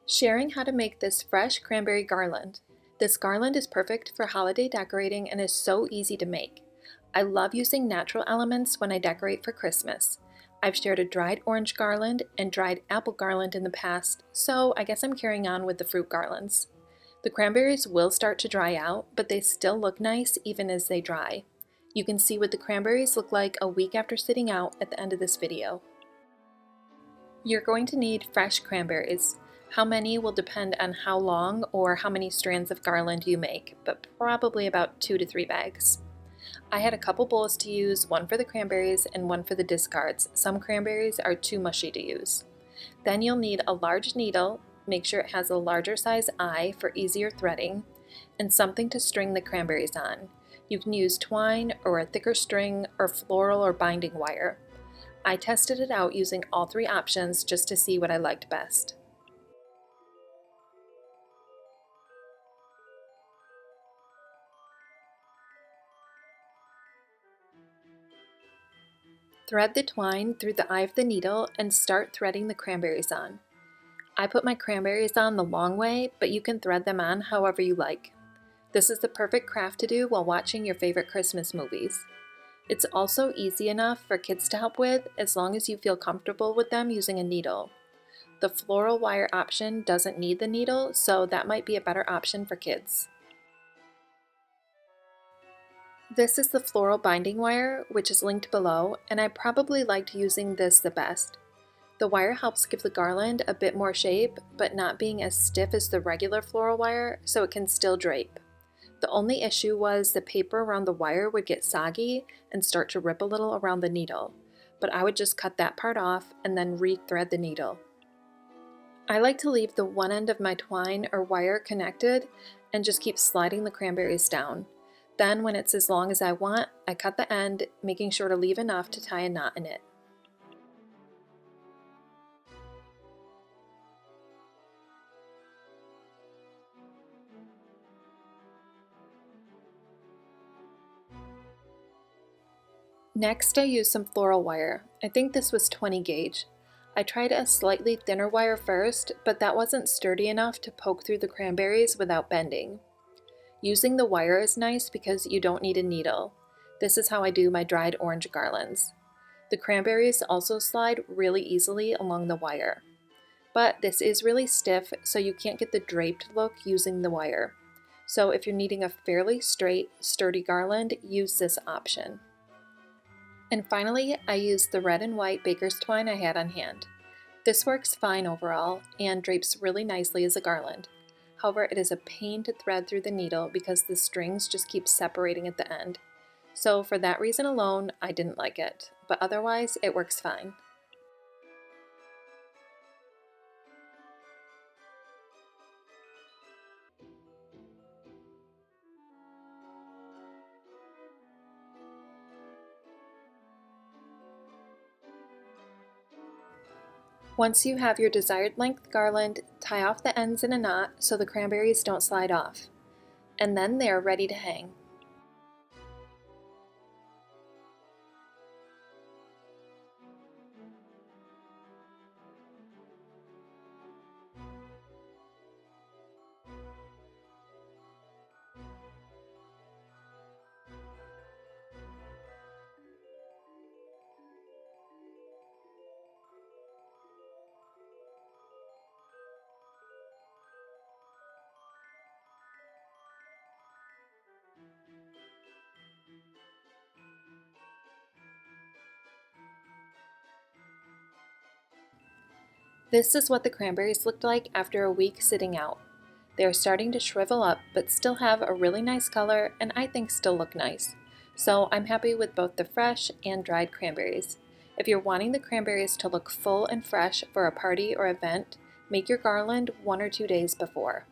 Sharing how to make this fresh cranberry garland. This garland is perfect for holiday decorating and is so easy to make. I love using natural elements when I decorate for Christmas. I've shared a dried orange garland and dried apple garland in the past, so I guess I'm carrying on with the fruit garlands. The cranberries will start to dry out, but they still look nice even as they dry. You can see what the cranberries look like a week after sitting out at the end of this video. You're going to need fresh cranberries. How many will depend on how long or how many strands of garland you make, but probably about 2 to 3 bags. I had a couple bowls to use, one for the cranberries and one for the discards. Some cranberries are too mushy to use. Then you'll need a large needle, make sure it has a larger size eye for easier threading, and something to string the cranberries on. You can use twine or a thicker string or floral or binding wire. I tested it out using all 3 options just to see what I liked best. Thread the twine through the eye of the needle and start threading the cranberries on. I put my cranberries on the long way, but you can thread them on however you like. This is the perfect craft to do while watching your favorite Christmas movies. It's also easy enough for kids to help with as long as you feel comfortable with them using a needle. The floral wire option doesn't need the needle, so that might be a better option for kids. This is the floral binding wire, which is linked below, and I probably liked using this the best. The wire helps give the garland a bit more shape, but not being as stiff as the regular floral wire, so it can still drape. The only issue was the paper around the wire would get soggy and start to rip a little around the needle, but I would just cut that part off and then re-thread the needle. I like to leave the one end of my twine or wire connected and just keep sliding the cranberries down. Then when it's as long as I want, I cut the end, making sure to leave enough to tie a knot in it. Next, I used some floral wire. I think this was 20 gauge. I tried a slightly thinner wire first, but that wasn't sturdy enough to poke through the cranberries without bending. Using the wire is nice because you don't need a needle. This is how I do my dried orange garlands. The cranberries also slide really easily along the wire. But this is really stiff, so you can't get the draped look using the wire. So if you're needing a fairly straight, sturdy garland, use this option. And finally, I used the red and white baker's twine I had on hand. This works fine overall and drapes really nicely as a garland. However, it is a pain to thread through the needle because the strings just keep separating at the end. So for that reason alone, I didn't like it, but otherwise it works fine. Once you have your desired length garland, tie off the ends in a knot so the cranberries don't slide off. And then they are ready to hang. This is what the cranberries looked like after a week sitting out. They are starting to shrivel up, but still have a really nice color and I think still look nice. So I'm happy with both the fresh and dried cranberries. If you're wanting the cranberries to look full and fresh for a party or event, make your garland 1 or 2 days before.